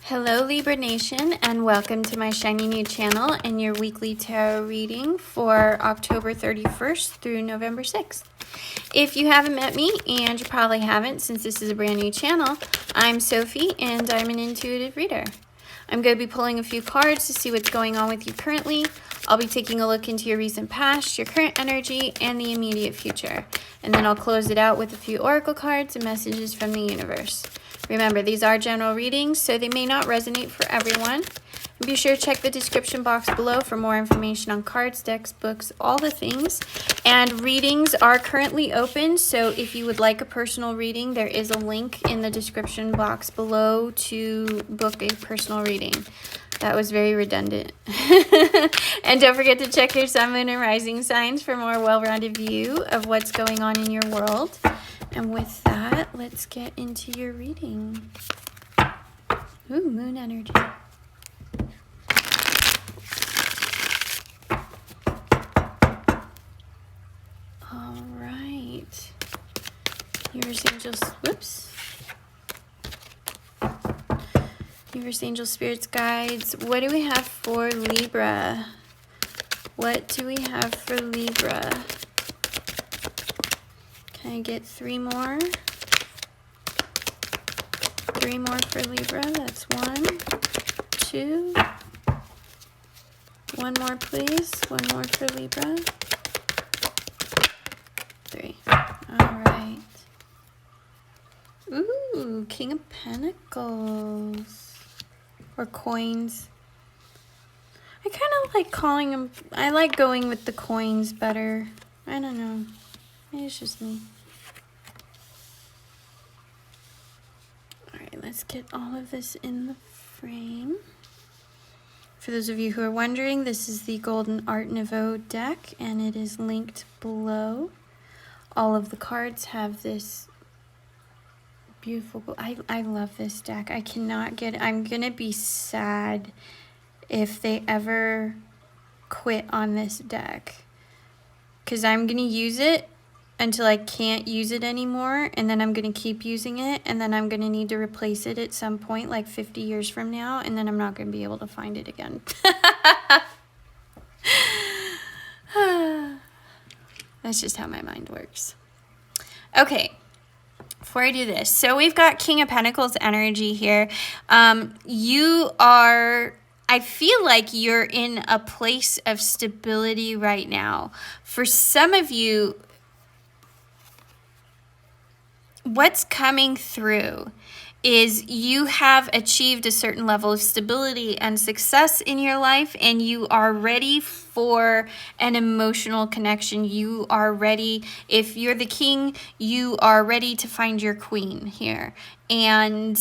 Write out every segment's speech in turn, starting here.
Hello Libra Nation, and welcome to my shiny new channel and your weekly tarot reading for October 31st through November 6th. If you haven't met me, and you probably haven't since this is a brand new channel, I'm Sophie and I'm an intuitive reader. I'm going to be pulling a few cards to see what's going on with you currently. I'll be taking a look into your recent past, your current energy, and the immediate future. And then I'll close it out with a few oracle cards and messages from the universe. Remember, these are general readings, so they may not resonate for everyone. And be sure to check the description box below for more information on cards, decks, books, all the things. And readings are currently open, so if you would like a personal reading, there is a link in the description box below to book a personal reading. That was very redundant. And don't forget to check your sun, moon, and rising signs for more well-rounded view of what's going on in your world. And with that, let's get into your reading. Ooh, moon energy. All right. Universe angels, whoops. Universe angel spirits guides. What do we have for Libra? What do we have for Libra? Can I get three more? Three more for Libra. That's 1, 2. One more, please. One more for Libra. 3. All right. Ooh, King of Pentacles. Or coins. I kind of like calling them, I like going with the coins better. I don't know. Maybe it's just me. Alright, let's get all of this in the frame. For those of you who are wondering, this is the Golden Art Nouveau deck, and it is linked below. All of the cards have this beautiful, I love this deck. I cannot get, I'm gonna be sad if they ever quit on this deck, because I'm gonna use it until I can't use it anymore, and then I'm gonna keep using it, and then I'm gonna need to replace it at some point, like 50 years from now, and then I'm not gonna be able to find it again. That's just how my mind works. Okay. Before I do this, so we've got King of Pentacles energy here. You are, I feel like you're in a place of stability right now. For some of you, what's coming through is you have achieved a certain level of stability and success in your life, and you are ready for an emotional connection. You are ready, if you're the king, you are ready to find your queen here. And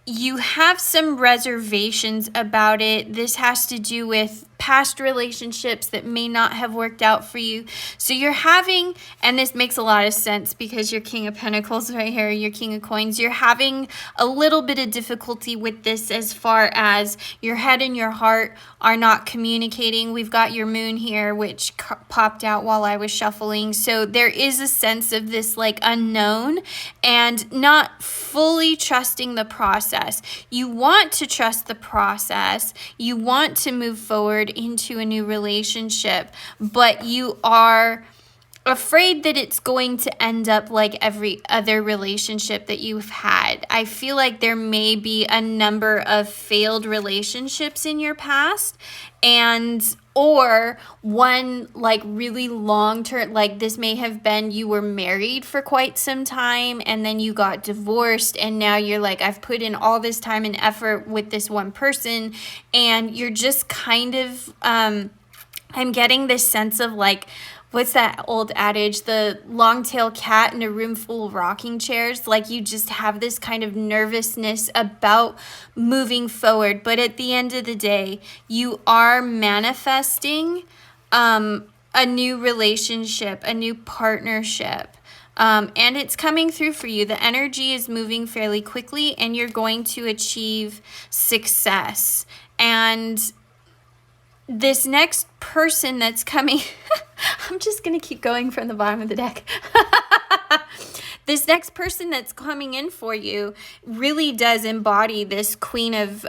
you have some reservations about it. This has to do with past relationships that may not have worked out for you. So you're having, and this makes a lot of sense because you're King of Pentacles right here, you're King of Coins, you're having a little bit of difficulty with this as far as your head and your heart are not communicating. We've got your moon here, which popped out while I was shuffling. So there is a sense of this like unknown and not fully trusting the process. You want to trust the process. You want to move forward into a new relationship, but you are afraid that it's going to end up like every other relationship that you've had. I feel like there may be a number of failed relationships in your past, and or one like really long term, like this may have been you were married for quite some time and then you got divorced, and now you're like, I've put in all this time and effort with this one person, and you're just kind of I'm getting this sense of like, what's that old adage, the long-tailed cat in a room full of rocking chairs? Like you just have this kind of nervousness about moving forward. But at the end of the day, you are manifesting a new relationship, a new partnership. And it's coming through for you. The energy is moving fairly quickly, and you're going to achieve success. And this next person that's coming, I'm just going to keep going from the bottom of the deck. This next person that's coming in for you really does embody this Queen of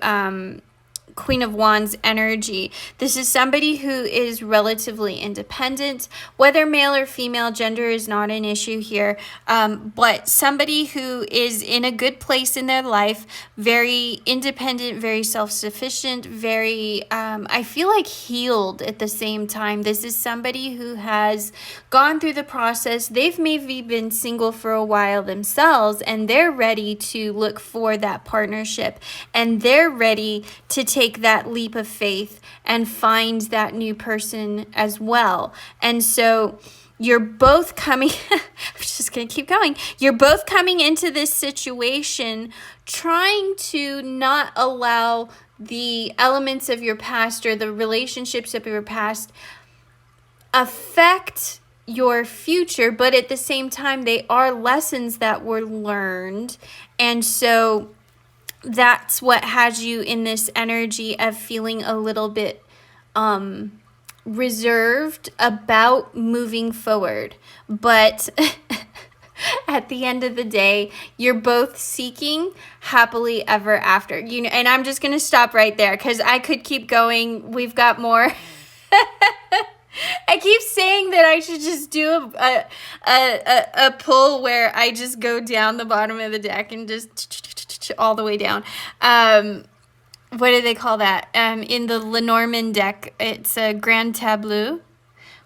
Wands energy. This is somebody who is relatively independent, whether male or female, gender is not an issue here, but somebody who is in a good place in their life, very independent, very self-sufficient, very, I feel like healed at the same time. This is somebody who has gone through the process. They've maybe been single for a while themselves, and they're ready to look for that partnership, and they're ready to take that leap of faith and find that new person as well. And so you're both coming, I'm just going to keep going. You're both coming into this situation trying to not allow the elements of your past or the relationships of your past affect your future, but at the same time, they are lessons that were learned. And so that's what has you in this energy of feeling a little bit reserved about moving forward. But at the end of the day, you're both seeking happily ever after. You know, and I'm just going to stop right there because I could keep going. We've got more. I keep saying that I should just do a pull where I just go down the bottom of the deck and just all the way down. What do they call that? In the Lenormand deck, it's a grand tableau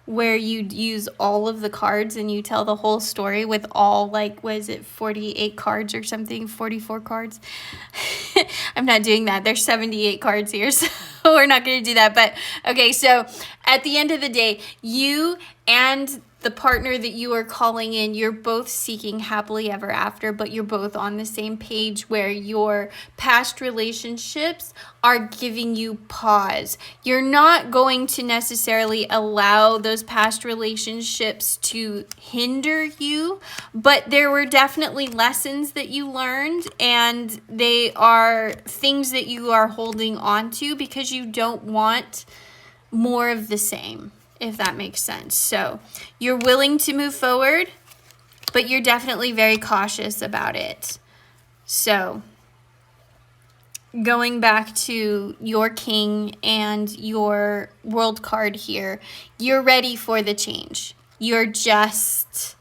where you use all of the cards and you tell the whole story with all, like, was it 48 cards or something? 44 cards? I'm not doing that. There's 78 cards here, so we're not going to do that. But, okay, so at the end of the day, you and the partner that you are calling in, you're both seeking happily ever after, but you're both on the same page where your past relationships are giving you pause. You're not going to necessarily allow those past relationships to hinder you, but there were definitely lessons that you learned, and they are things that you are holding on to because you don't want more of the same, if that makes sense. So you're willing to move forward, but you're definitely very cautious about it. So going back to your king and your world card here, you're ready for the change. You're just,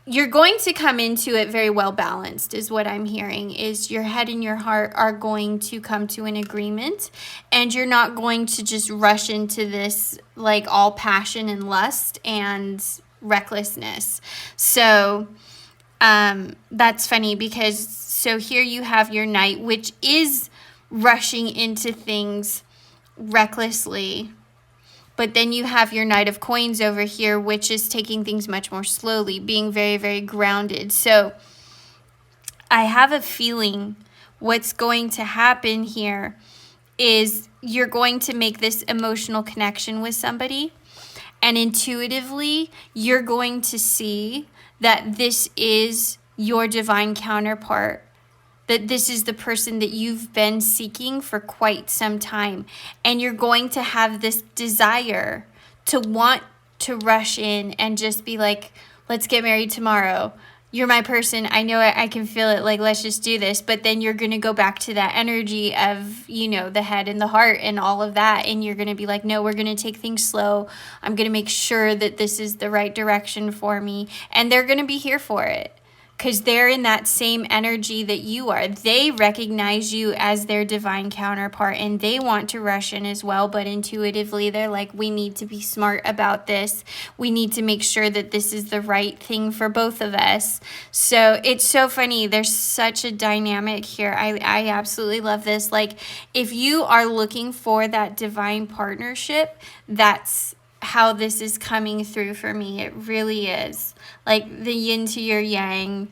you're going to come into it very well balanced is what I'm hearing, is your head and your heart are going to come to an agreement, and you're not going to just rush into this like all passion and lust and recklessness. So that's funny because so here you have your knight, which is rushing into things recklessly. But then you have your Knight of Coins over here, which is taking things much more slowly, being very, very grounded. So I have a feeling what's going to happen here is you're going to make this emotional connection with somebody. And intuitively, you're going to see that this is your divine counterpart, that this is the person that you've been seeking for quite some time. And you're going to have this desire to want to rush in and just be like, let's get married tomorrow. You're my person. I know I can feel it. Like, let's just do this. But then you're going to go back to that energy of, you know, the head and the heart and all of that. And you're going to be like, no, we're going to take things slow. I'm going to make sure that this is the right direction for me. And they're going to be here for it, because they're in that same energy that you are. They recognize you as their divine counterpart, and they want to rush in as well, but intuitively they're like, we need to be smart about this. We need to make sure that this is the right thing for both of us. So it's so funny. There's such a dynamic here. I absolutely love this. Like, if you are looking for that divine partnership, that's how this is coming through for me. It really is. Like the yin to your yang,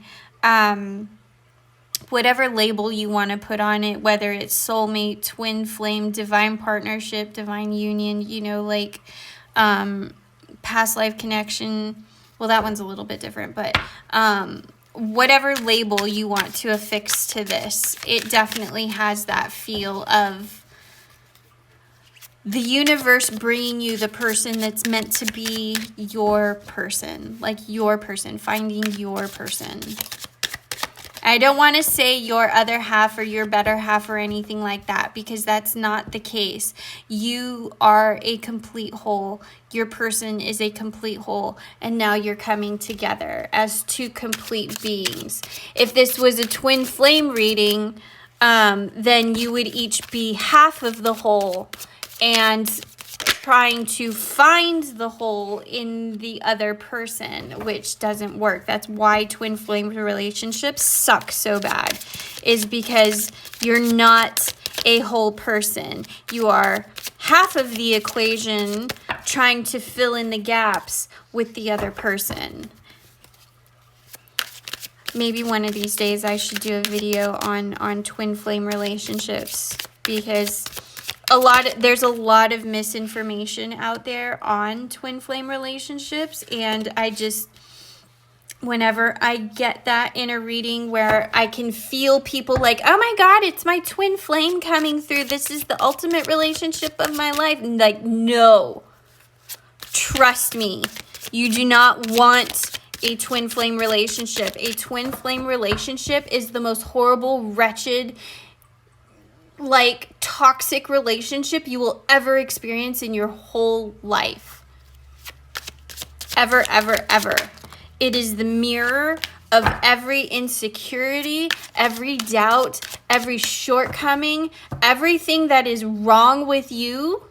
whatever label you want to put on it, whether it's soulmate, twin flame, divine partnership, divine union, you know, like past life connection. Well, that one's a little bit different, but whatever label you want to affix to this, it definitely has that feel of the universe bringing you the person that's meant to be your person, like your person, finding your person. I don't want to say your other half or your better half or anything like that, because that's not the case. You are a complete whole. Your person is a complete whole. And now you're coming together as two complete beings. If this was a twin flame reading, then you would each be half of the whole and trying to find the whole in the other person, which doesn't work. That's why twin flame relationships suck so bad, is because you're not a whole person. You are half of the equation trying to fill in the gaps with the other person. Maybe one of these days I should do a video on twin flame relationships, because there's a lot of misinformation out there on twin flame relationships, and whenever I get that in a reading where I can feel people like, oh my God, it's my twin flame coming through, this is the ultimate relationship of my life. Like, no, trust me, you do not want a twin flame relationship. A twin flame relationship is the most horrible, wretched, like toxic relationship you will ever experience in your whole life. Ever, ever, ever. It is the mirror of every insecurity, every doubt, every shortcoming, everything that is wrong with you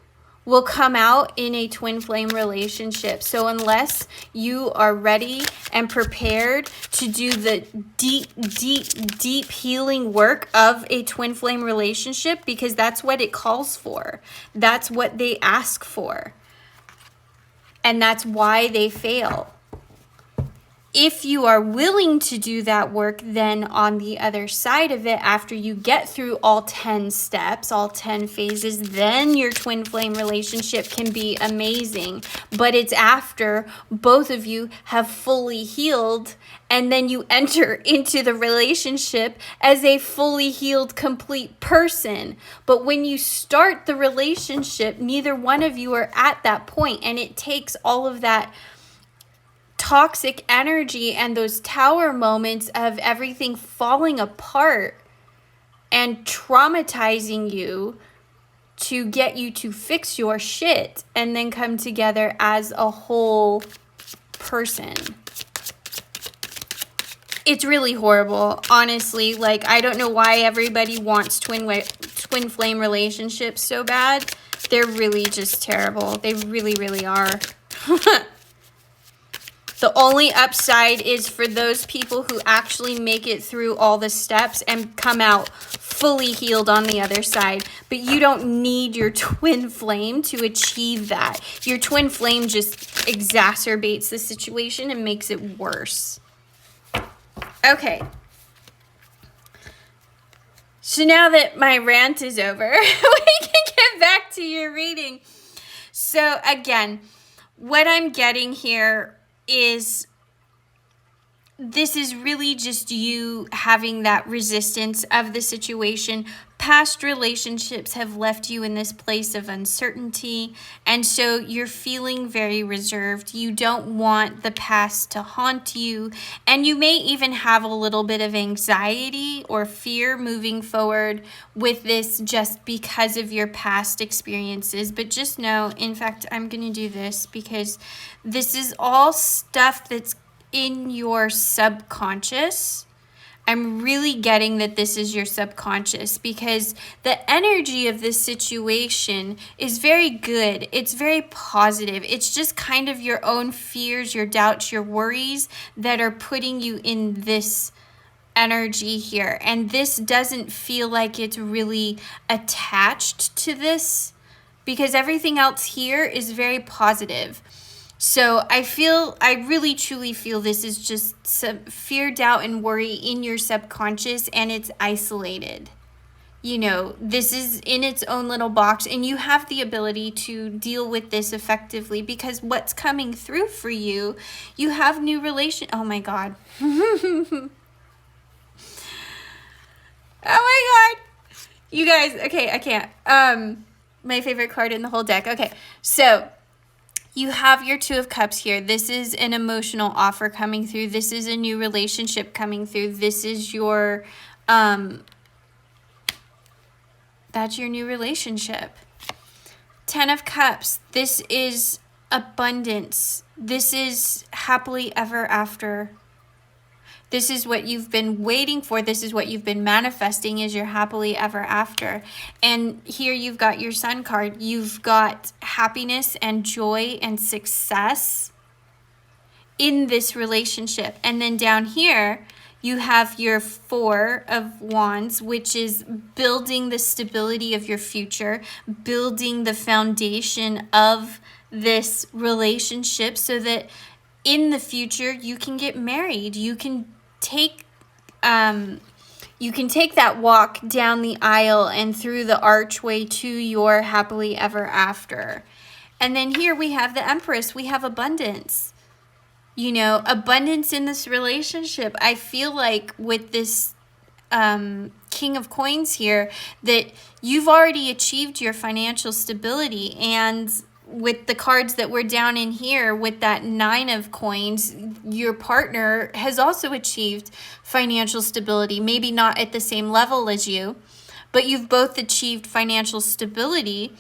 will come out in a twin flame relationship. So unless you are ready and prepared to do the deep, deep, deep healing work of a twin flame relationship, because that's what it calls for. That's what they ask for. And that's why they fail. If you are willing to do that work, then on the other side of it, after you get through all 10 steps, all 10 phases, then your twin flame relationship can be amazing. But it's after both of you have fully healed, and then you enter into the relationship as a fully healed, complete person. But when you start the relationship, neither one of you are at that point, and it takes all of that toxic energy and those tower moments of everything falling apart and traumatizing you to get you to fix your shit and then come together as a whole person. It's really horrible, honestly. Like, I don't know why everybody wants twin flame relationships so bad. They're really just terrible. They really, really are. The only upside is for those people who actually make it through all the steps and come out fully healed on the other side. But you don't need your twin flame to achieve that. Your twin flame just exacerbates the situation and makes it worse. Okay. So now that my rant is over, we can get back to your reading. So again, what I'm getting here is this is really just you having that resistance of the situation. Past relationships have left you in this place of uncertainty, and so you're feeling very reserved. You don't want the past to haunt you, and you may even have a little bit of anxiety or fear moving forward with this just because of your past experiences. But just know, in fact, I'm going to do this because this is all stuff that's in your subconscious. I'm really getting that this is your subconscious, because the energy of this situation is very good. It's very positive. It's just kind of your own fears, your doubts, your worries that are putting you in this energy here. And this doesn't feel like it's really attached to this, because everything else here is very positive. So I really truly feel this is just some fear, doubt, and worry in your subconscious, and it's isolated. You know, this is in its own little box, and you have the ability to deal with this effectively, because what's coming through for you, you have new oh my God. Oh my God. You guys, okay, I can't. my favorite card in the whole deck. Okay, so you have your Two of Cups here. This is an emotional offer coming through. This is a new relationship coming through. This is your, that's your new relationship. Ten of Cups. This is abundance. This is happily ever after. This is what you've been waiting for. This is what you've been manifesting, is your happily ever after. And here you've got your Sun card. You've got happiness and joy and success in this relationship. And then down here, you have your Four of Wands, which is building the stability of your future, building the foundation of this relationship so that in the future you can get married. You can take that walk down the aisle and through the archway to your happily ever after. And then here we have the Empress. We have abundance. You know, abundance in this relationship. I feel like with this King of Coins here that you've already achieved your financial stability, and with the cards that were down in here with that Nine of Coins, your partner has also achieved financial stability. Maybe not at the same level as you, but you've both achieved financial stability.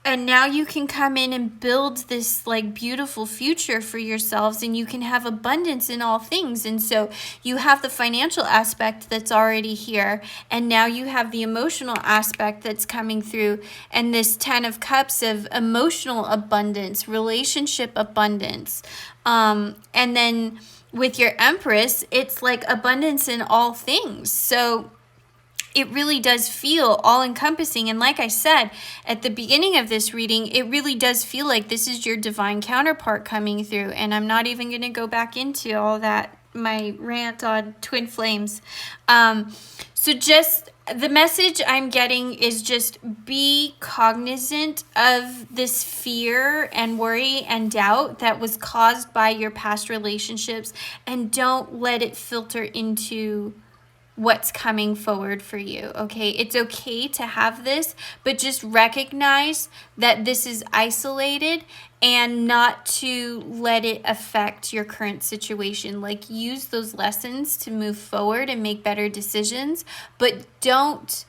And now you can come in and build this like beautiful future for yourselves, and you can have abundance in all things. And so you have the financial aspect that's already here, and now you have the emotional aspect that's coming through, and this Ten of Cups of emotional abundance, relationship abundance. And then with your Empress, it's like abundance in all things. So it really does feel all-encompassing. And like I said at the beginning of this reading, it really does feel like this is your divine counterpart coming through. And I'm not even going to go back into all that, my rant on twin flames. So just the message I'm getting is just be cognizant of this fear and worry and doubt that was caused by your past relationships, and don't let it filter into what's coming forward for you. Okay, it's okay to have this, but just recognize that this is isolated and not to let it affect your current situation. Like, use those lessons to move forward and make better decisions, but don't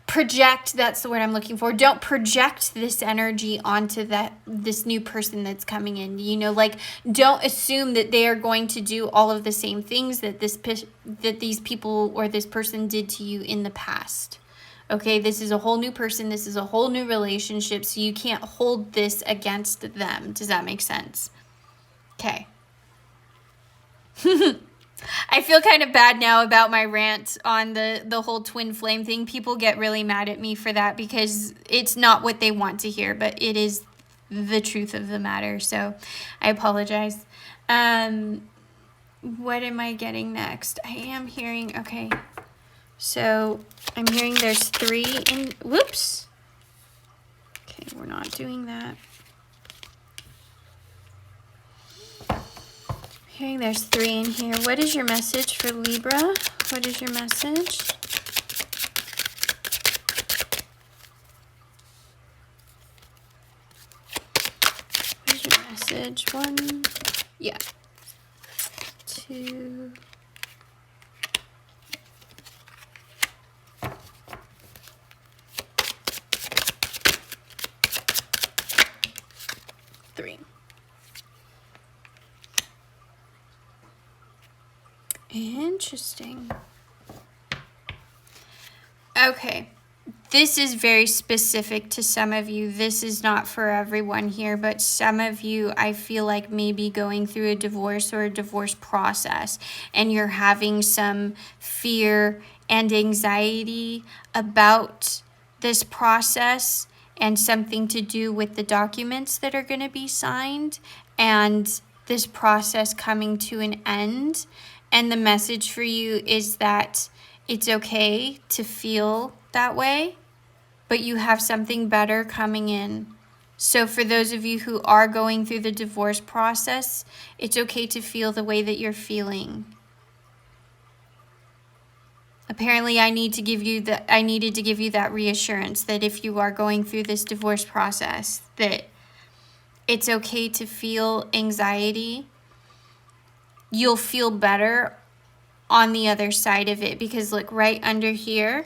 project, that's the word I'm looking for. Don't project this energy onto this new person that's coming in. You know, like, don't assume that they are going to do all of the same things that these people or this person did to you in the past. Okay, this is a whole new person. This is a whole new relationship. So you can't hold this against them. Does that make sense? Okay. I feel kind of bad now about my rant on the whole twin flame thing. People get really mad at me for that because it's not what they want to hear, but it is the truth of the matter. So I apologize. What am I getting next? I am hearing, okay. So I'm hearing there's 3 in, whoops. Okay, we're not doing that. Hearing there's 3 in here. What is your message for Libra? What is your message? What is your message? 1, yeah. 2. 3. Interesting. Okay. This is very specific to some of you. This is not for everyone here, but some of you, I feel like, maybe going through a divorce or a divorce process, and you're having some fear and anxiety about this process, and something to do with the documents that are going to be signed and this process coming to an end. And the message for you is that it's okay to feel that way, but you have something better coming in. So for those of you who are going through the divorce process, it's okay to feel the way that you're feeling. Apparently I needed to give you that reassurance that if you are going through this divorce process, that it's okay to feel anxiety. You'll feel better on the other side of it, because look, right under here,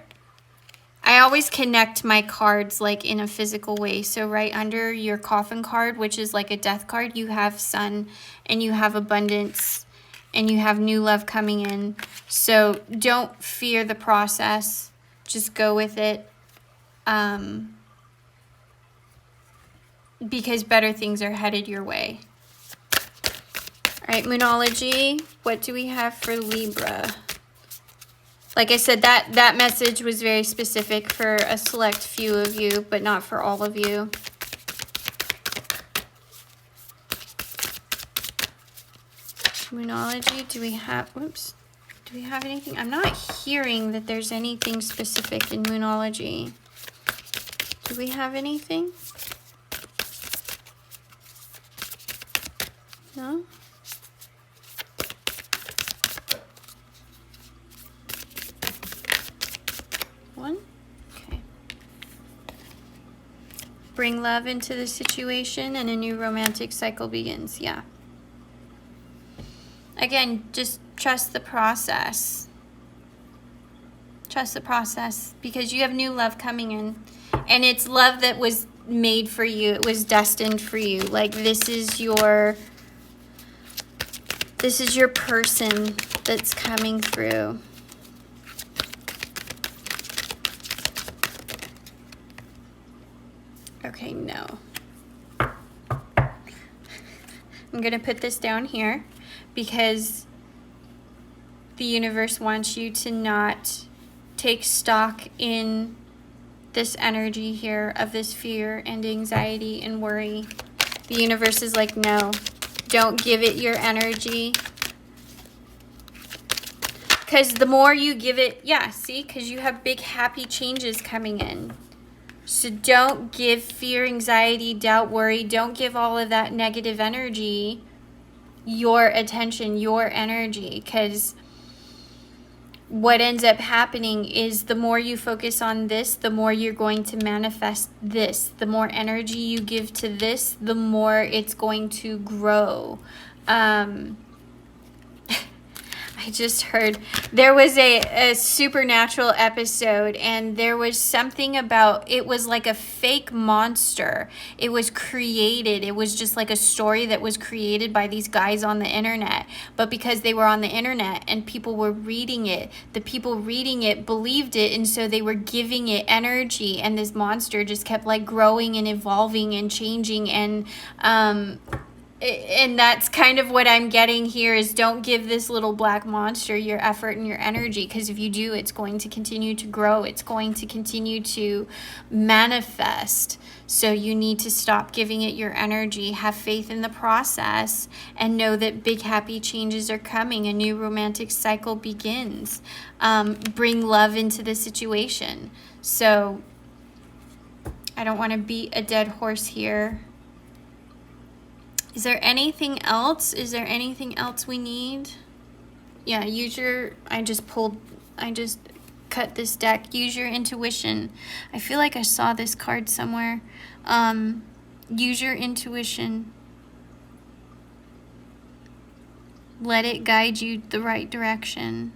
I always connect my cards like in a physical way. So right under your coffin card, which is like a death card, you have sun and you have abundance and you have new love coming in. So don't fear the process. Just go with it. Because better things are headed your way. All right, Moonology, what do we have for Libra? Like I said, that message was very specific for a select few of you, but not for all of you. Moonology, do we have anything? I'm not hearing that there's anything specific in Moonology. Do we have anything? No? One? Okay. Bring love into the situation and a new romantic cycle begins. Yeah. Again, just trust the process. Trust the process, because you have new love coming in. And it's love that was made for you. It was destined for you. Like this is your person that's coming through. Okay, no. I'm going to put this down here because the universe wants you to not take stock in this energy here of this fear and anxiety and worry. The universe is like, no, don't give it your energy. Because the more you give it, yeah, see, because you have big happy changes coming in. So don't give fear, anxiety, doubt, worry. Don't give all of that negative energy your attention, your energy. Because what ends up happening is the more you focus on this, the more you're going to manifest this. The more energy you give to this, the more it's going to grow. I just heard there was a supernatural episode, and there was something about, it was like a fake monster. It was created. It was just like a story that was created by these guys on the internet. But because they were on the internet and people were reading it, the people reading it believed it, and so they were giving it energy, and this monster just kept like growing and evolving and changing. And that's kind of what I'm getting here, is don't give this little black monster your effort and your energy, because if you do, it's going to continue to grow. It's going to continue to manifest. So you need to stop giving it your energy. Have faith in the process and know that big happy changes are coming. A new romantic cycle begins. Bring love into the situation. So I don't want to beat a dead horse here. Is there anything else? Is there anything else we need? Yeah, I just cut this deck. Use your intuition. I feel like I saw this card somewhere. Use your intuition. Let it guide you the right direction.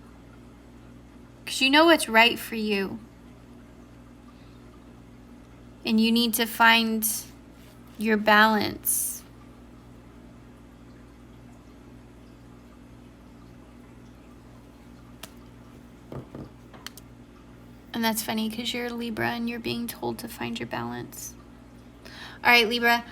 Because you know what's right for you. And you need to find your balance. And that's funny because you're a Libra and you're being told to find your balance. All right, Libra,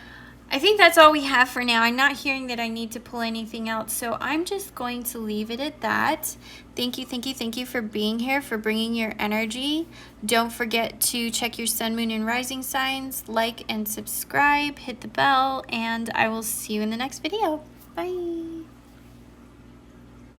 I think that's all we have for now. I'm not hearing that I need to pull anything else, so I'm just going to leave it at that. Thank you for being here, for bringing your energy. Don't forget to check your sun, moon, and rising signs, like and subscribe, hit the bell, and I will see you in the next video. Bye.